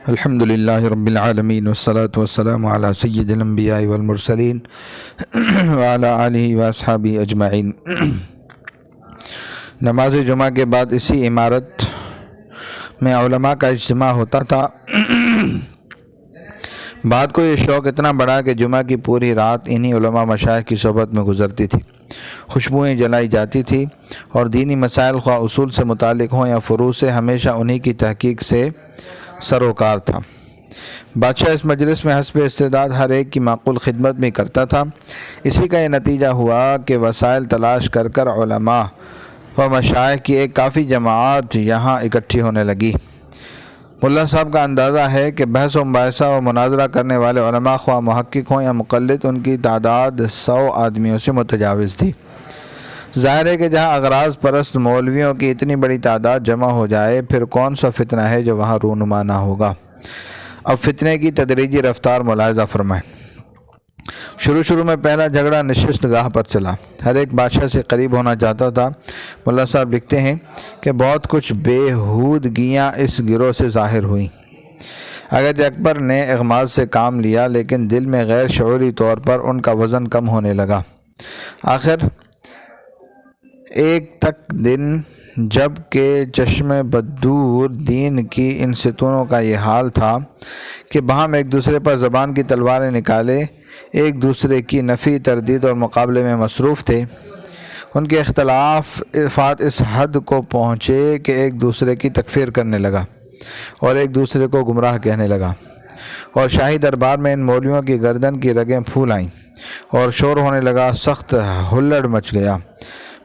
الحمد للہ رب العالمین والصلاة والسلام علی سید الانبیاء والمرسلین وعلی آلہ واصحابہ اجمعین۔ نماز جمعہ کے بعد اسی عمارت میں علماء کا اجتماع ہوتا تھا۔ بعد کو یہ شوق اتنا بڑھا کہ جمعہ کی پوری رات انہی علماء مشائخ کی صحبت میں گزرتی تھی، خوشبوئیں جلائی جاتی تھی اور دینی مسائل خواہ اصول سے متعلق ہوں یا فروع سے، ہمیشہ انہی کی تحقیق سے سروکار تھا۔ بادشاہ اس مجلس میں حسب استعداد ہر ایک کی معقول خدمت بھی کرتا تھا۔ اسی کا یہ نتیجہ ہوا کہ وسائل تلاش کر کر علماء و مشائخ کی ایک کافی جماعت یہاں اکٹھی ہونے لگی۔ ملا صاحب کا اندازہ ہے کہ بحث و مباحثہ و مناظرہ کرنے والے علماء خواہ محقق ہوں یا مقلد، ان کی تعداد 100 آدمیوں سے متجاوز تھی۔ ظاہر ہے کہ جہاں اغراض پرست مولویوں کی اتنی بڑی تعداد جمع ہو جائے، پھر کون سا فتنہ ہے جو وہاں رونما نہ ہوگا۔ اب فتنے کی تدریجی رفتار ملاحظہ فرمائیں۔ شروع میں پہلا جھگڑا نشست گاہ پر چلا۔ ہر ایک بادشاہ سے قریب ہونا چاہتا تھا۔ ملا صاحب لکھتے ہیں کہ بہت کچھ بےہودگیاں اس گروہ سے ظاہر ہوئیں۔ اگرچہ اکبر نے اغماض سے کام لیا، لیکن دل میں غیر شعوری طور پر ان کا وزن کم ہونے لگا۔ آخر ایک تک دن جب کہ چشم بددور دین کی ان ستونوں کا یہ حال تھا کہ باہم ایک دوسرے پر زبان کی تلواریں نکالے ایک دوسرے کی نفی، تردید اور مقابلے میں مصروف تھے، ان کے اختلافات اس حد کو پہنچے کہ ایک دوسرے کی تکفیر کرنے لگا اور ایک دوسرے کو گمراہ کہنے لگا، اور شاہی دربار میں ان مولویوں کی گردن کی رگیں پھول آئیں اور شور ہونے لگا، سخت ہلڑ مچ گیا۔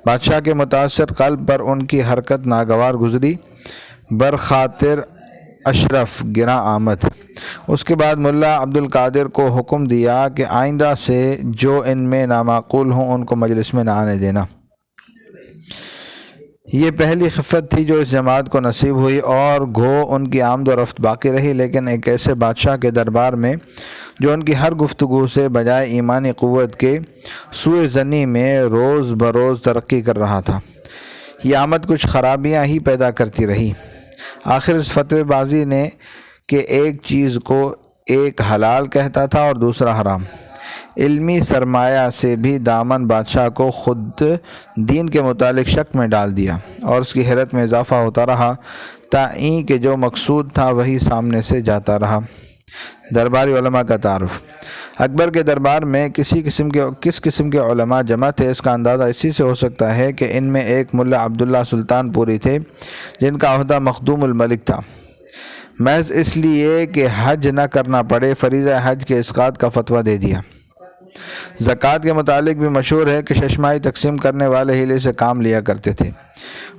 بادشاہ کے متاثر قلب پر ان کی حرکت ناگوار گزری، برخاطر اشرف گراں آمد۔ اس کے بعد ملا عبدالقادر کو حکم دیا کہ آئندہ سے جو ان میں نامعقول ہوں ان کو مجلس میں نہ آنے دینا۔ یہ پہلی خفت تھی جو اس جماعت کو نصیب ہوئی، اور گو ان کی آمد و رفت باقی رہی، لیکن ایک ایسے بادشاہ کے دربار میں جو ان کی ہر گفتگو سے بجائے ایمانی قوت کے سوء ظنی میں روز بروز ترقی کر رہا تھا۔ یہ آمد کچھ خرابیاں ہی پیدا کرتی رہی۔ آخر اس فتوی بازی نے کہ ایک چیز کو ایک حلال کہتا تھا اور دوسرا حرام، علمی سرمایہ سے بھی دامن بادشاہ کو خود دین کے متعلق شک میں ڈال دیا، اور اس کی حیرت میں اضافہ ہوتا رہا تائیں کہ جو مقصود تھا وہی سامنے سے جاتا رہا۔ درباری علماء کا تعارف۔ اکبر کے دربار میں کس قسم کے علماء جمع تھے، اس کا اندازہ اسی سے ہو سکتا ہے کہ ان میں ایک ملا عبداللہ سلطان پوری تھے، جن کا عہدہ مخدوم الملک تھا۔ محض اس لیے کہ حج نہ کرنا پڑے، فریضہ حج کے اسقاط کا فتویٰ دے دیا۔ زکوٰۃ کے متعلق بھی مشہور ہے کہ ششماہی تقسیم کرنے والے ہیلے سے کام لیا کرتے تھے،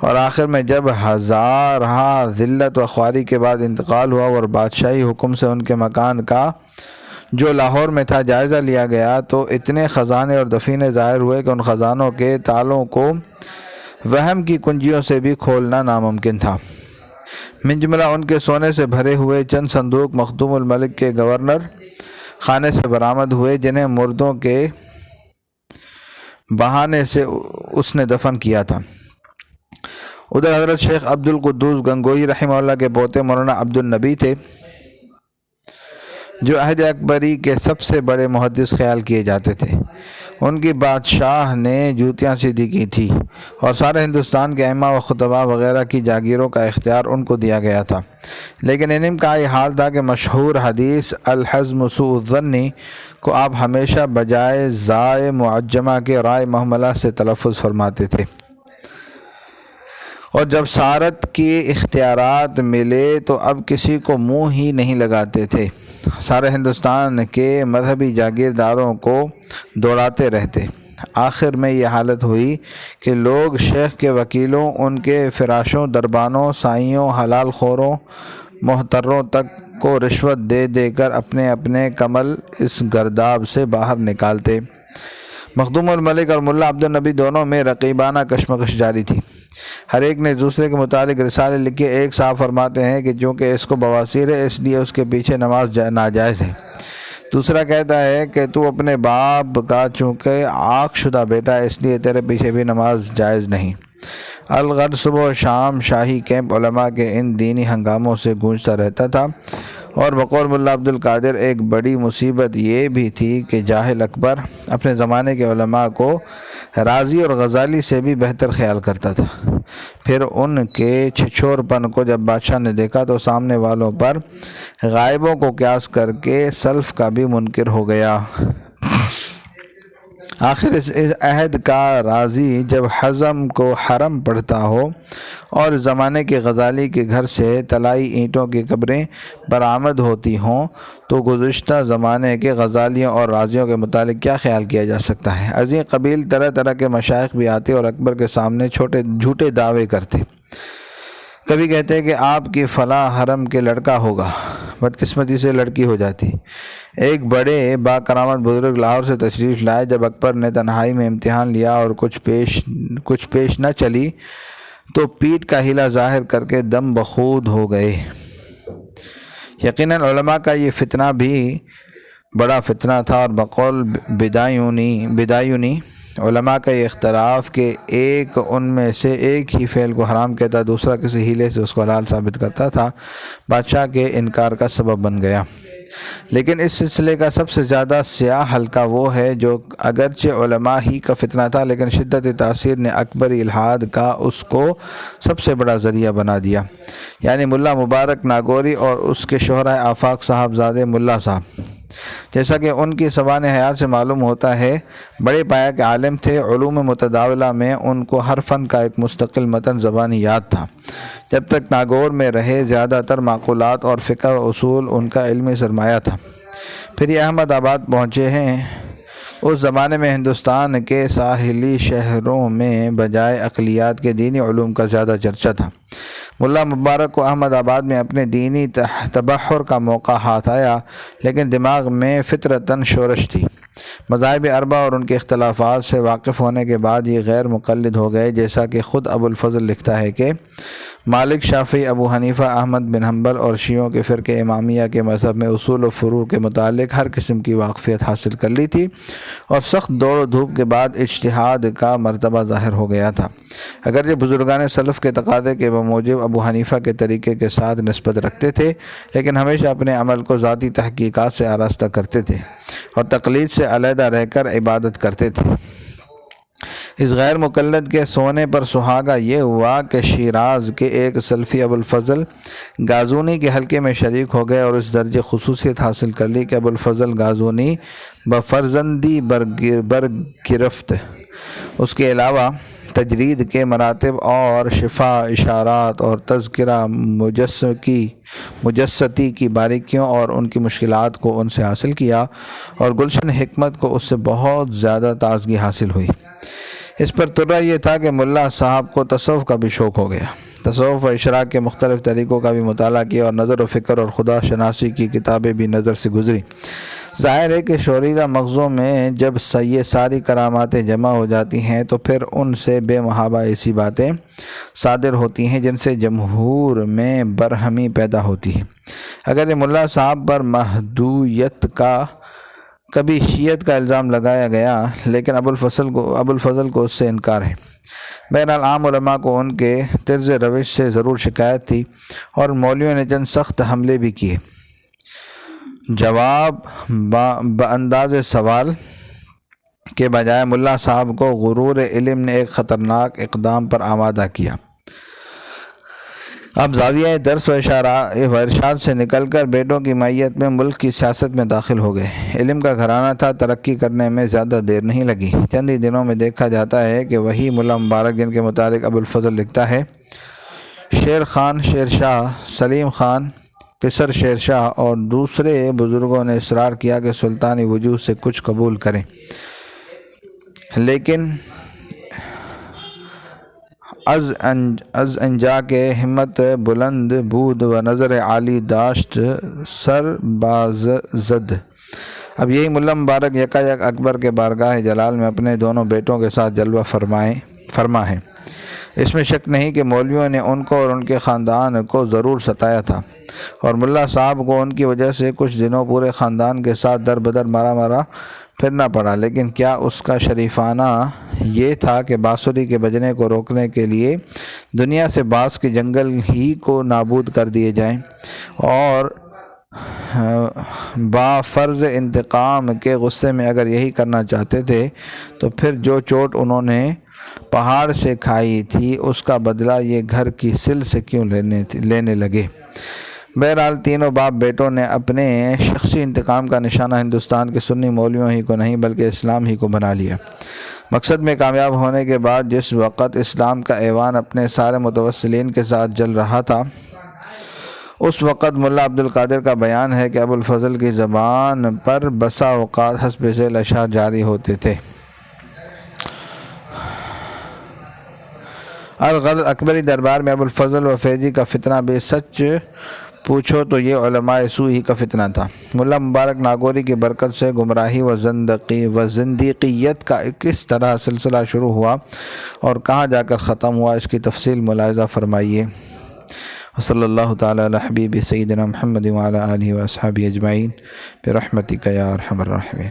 اور آخر میں جب ہزارہا ذلت و خواری کے بعد انتقال ہوا اور بادشاہی حکم سے ان کے مکان کا جو لاہور میں تھا جائزہ لیا گیا، تو اتنے خزانے اور دفینے ظاہر ہوئے کہ ان خزانوں کے تالوں کو وہم کی کنجیوں سے بھی کھولنا ناممکن تھا۔ من جملہ ان کے سونے سے بھرے ہوئے چند صندوق مخدوم الملک کے گورنر خانے سے برآمد ہوئے، جنہیں مردوں کے بہانے سے اس نے دفن کیا تھا۔ ادھر حضرت شیخ عبدالقدوس گنگوہی رحمہ اللہ کے پوتے مولانا عبدالنبی تھے، جو عہد اکبری کے سب سے بڑے محدث خیال کیے جاتے تھے۔ ان کی بادشاہ نے جوتیاں سیدھی کی تھی، اور سارے ہندوستان کے ائمہ و خطباء وغیرہ کی جاگیروں کا اختیار ان کو دیا گیا تھا، لیکن انہم کا یہ حال تھا کہ مشہور حدیث الحزم سوء الظن کو آپ ہمیشہ بجائے زائے معجمہ کے رائے محملہ سے تلفظ فرماتے تھے، اور جب سارت کے اختیارات ملے تو اب کسی کو منہ ہی نہیں لگاتے تھے، سارے ہندوستان کے مذہبی جاگیرداروں کو دوڑاتے رہتے۔ آخر میں یہ حالت ہوئی کہ لوگ شیخ کے وکیلوں، ان کے فراشوں، دربانوں، سائیوں، حلال خوروں، محتروں تک کو رشوت دے دے کر اپنے اپنے کمل اس گرداب سے باہر نکالتے۔ مخدوم الملک اور ملا عبدالنبی دونوں میں رقیبانہ کشمکش جاری تھی۔ ہر ایک نے دوسرے کے متعلق رسالے لکھے۔ ایک صاحب فرماتے ہیں کہ چونکہ اس کو بواسیر ہے اس لیے اس کے پیچھے نماز ناجائز ہے۔ دوسرا کہتا ہے کہ تو اپنے باپ کا چونکہ عاق شدہ بیٹا ہے اس لیے تیرے پیچھے بھی نماز جائز نہیں۔ الغرض صبح و شام شاہی کیمپ علماء کے ان دینی ہنگاموں سے گونجتا رہتا تھا، اور بقول ملا عبد القادر ایک بڑی مصیبت یہ بھی تھی کہ جاہل اکبر اپنے زمانے کے علماء کو رازی اور غزالی سے بھی بہتر خیال کرتا تھا۔ پھر ان کے چھچور پن کو جب بادشاہ نے دیکھا تو سامنے والوں پر غائبوں کو قیاس کر کے سلف کا بھی منکر ہو گیا۔ آخر اس عہد کا رازی جب حزم کو حرم پڑھتا ہو اور زمانے کے غزالی کے گھر سے طلائی اینٹوں کی قبریں برآمد ہوتی ہوں تو گزشتہ زمانے کے غزالیوں اور رازیوں کے متعلق کیا خیال کیا جا سکتا ہے۔ عظیم قبیل طرح طرح کے مشائخ بھی آتے اور اکبر کے سامنے جھوٹے دعوے کرتے۔ کبھی کہتے کہ آپ کی فلاں حرم کے لڑکا ہوگا، بدقسمتی سے لڑکی ہو جاتی۔ ایک بڑے با کرامت بزرگ لاہور سے تشریف لائے، جب اکبر نے تنہائی میں امتحان لیا اور کچھ پیش نہ چلی تو پیٹھ کا ہیلا ظاہر کر کے دم بخود ہو گئے۔ یقیناً علماء کا یہ فتنہ بھی بڑا فتنہ تھا، اور بقول بدایونی علماء کا یہ اختلاف کہ ایک ان میں سے ایک ہی فعل کو حرام کہتا، دوسرا کسی ہیلے سے اس کو حلال ثابت کرتا تھا، بادشاہ کے انکار کا سبب بن گیا۔ لیکن اس سلسلے کا سب سے زیادہ سیاہ حلقہ وہ ہے جو اگرچہ علماء ہی کا فتنہ تھا لیکن شدت تاثیر نے اکبری الحاد کا اس کو سب سے بڑا ذریعہ بنا دیا، یعنی ملا مبارک ناگوری اور اس کے شہرۂ آفاق صاحبزادے ملا صاحب۔ جیسا کہ ان کی سوانح حیات سے معلوم ہوتا ہے، بڑے پایہ کے عالم تھے۔ علوم متداولہ میں ان کو ہر فن کا ایک مستقل متن زبانی یاد تھا۔ جب تک ناگور میں رہے زیادہ تر معقولات اور فقہ و اصول ان کا علمی سرمایہ تھا۔ پھر یہ احمد آباد پہنچے ہیں۔ اس زمانے میں ہندوستان کے ساحلی شہروں میں بجائے اقلیات کے دینی علوم کا زیادہ چرچا تھا۔ ملا مبارک کو احمد آباد میں اپنے دینی تبحر کا موقع ہاتھ آیا، لیکن دماغ میں فطرتاً شورش تھی۔ مذاہب اربعہ اور ان کے اختلافات سے واقف ہونے کے بعد یہ غیر مقلد ہو گئے، جیسا کہ خود ابو الفضل لکھتا ہے کہ مالک، شافعی، ابو حنیفہ، احمد بن حنبل اور شیعوں کے فرقے امامیہ کے مذہب میں اصول و فروع کے متعلق ہر قسم کی واقفیت حاصل کر لی تھی، اور سخت دوڑ و دھوپ کے بعد اجتہاد کا مرتبہ ظاہر ہو گیا تھا۔ اگرچہ بزرگان سلف کے تقاضے کے بموجب ابو حنیفہ کے طریقے کے ساتھ نسبت رکھتے تھے، لیکن ہمیشہ اپنے عمل کو ذاتی تحقیقات سے آراستہ کرتے تھے اور تقلید سے علیحدہ رہ کر عبادت کرتے تھے۔ اس غیر مقلد کے سونے پر سہاگا یہ ہوا کہ شیراز کے ایک سلفی ابو الفضل غازونی کے حلقے میں شریک ہو گئے اور اس درجے خصوصیت حاصل کر لی کہ ابو الفضل غازونی بفرزندی برگرفت۔ اس کے علاوہ تجرید کے مراتب اور شفا، اشارات اور تذکرہ مجستی کی باریکیوں اور ان کی مشکلات کو ان سے حاصل کیا، اور گلشن حکمت کو اس سے بہت زیادہ تازگی حاصل ہوئی۔ اس پر ترا یہ تھا کہ ملا صاحب کو تصوف کا بھی شوق ہو گیا۔ تصوف و اشراق کے مختلف طریقوں کا بھی مطالعہ کیا اور نظر و فکر اور خدا شناسی کی کتابیں بھی نظر سے گزری۔ ظاہر ہے کہ شوریدہ مغزوں میں جب یہ ساری کراماتیں جمع ہو جاتی ہیں تو پھر ان سے بے محابہ ایسی باتیں صادر ہوتی ہیں جن سے جمہور میں برہمی پیدا ہوتی ہے۔ اگر یہ ملا صاحب پر محدودیت کا کبھی شیعت کا الزام لگایا گیا، لیکن ابو الفضل کو اس سے انکار ہے۔ بہرحال عام علماء کو ان کے طرز روش سے ضرور شکایت تھی، اور مولویوں نے چند سخت حملے بھی کیے۔ جواب بانداز سوال کے بجائے ملا صاحب کو غرور علم نے ایک خطرناک اقدام پر آمادہ کیا۔ اب زاویہ درس و ارشاد سے نکل کر بیٹوں کی معیت میں ملک کی سیاست میں داخل ہو گئے۔ علم کا گھرانہ تھا، ترقی کرنے میں زیادہ دیر نہیں لگی۔ چند ہی دنوں میں دیکھا جاتا ہے کہ وہی ملا مبارک جن کے متعلق ابو الفضل لکھتا ہے، شیر خان، شیر شاہ، سلیم خان، پسر شیر شاہ اور دوسرے بزرگوں نے اصرار کیا کہ سلطانی وجود سے کچھ قبول کریں، لیکن از انجا کے ہمت بلند بود و نظر عالی داشت سر بازد۔ اب یہی ملا مبارک یکایک اکبر کے بارگاہ جلال میں اپنے دونوں بیٹوں کے ساتھ جلوہ فرما ہے۔ اس میں شک نہیں کہ مولویوں نے ان کو اور ان کے خاندان کو ضرور ستایا تھا، اور ملا صاحب کو ان کی وجہ سے کچھ دنوں پورے خاندان کے ساتھ در بدر مارا پھرنا پڑا، لیکن کیا اس کا شریفانہ یہ تھا کہ بانسری کے بجنے کو روکنے کے لیے دنیا سے بانس کے جنگل ہی کو نابود کر دیے جائیں اور با فرض انتقام کے غصے میں اگر یہی کرنا چاہتے تھے تو پھر جو چوٹ انہوں نے پہاڑ سے کھائی تھی اس کا بدلہ یہ گھر کی سل سے کیوں لینے لگے۔ بہرحال تینوں باپ بیٹوں نے اپنے شخصی انتقام کا نشانہ ہندوستان کے سنی مولویوں ہی کو نہیں بلکہ اسلام ہی کو بنا لیا۔ مقصد میں کامیاب ہونے کے بعد جس وقت اسلام کا ایوان اپنے سارے متوسلین کے ساتھ جل رہا تھا، اس وقت ملا عبد القادر کا بیان ہے کہ ابو الفضل کی زبان پر بسا اوقات حسب ذیل اشعار جاری ہوتے تھے۔ الغرض اکبری دربار میں ابو الفضل و فیضی کا فتنہ بھی سچ پوچھو تو یہ علماء سوء ہی کا فتنہ تھا۔ ملا مبارک ناگوری کی برکت سے گمراہی و زندیقیت کا کس طرح سلسلہ شروع ہوا اور کہاں جا کر ختم ہوا، اس کی تفصیل ملاحظہ فرمائیے۔ صلی اللہ تعالی علی حبیب سیدنا محمد وعلی آلہ و اصحابہ اجمعین برحمتک یا ارحم الراحمین۔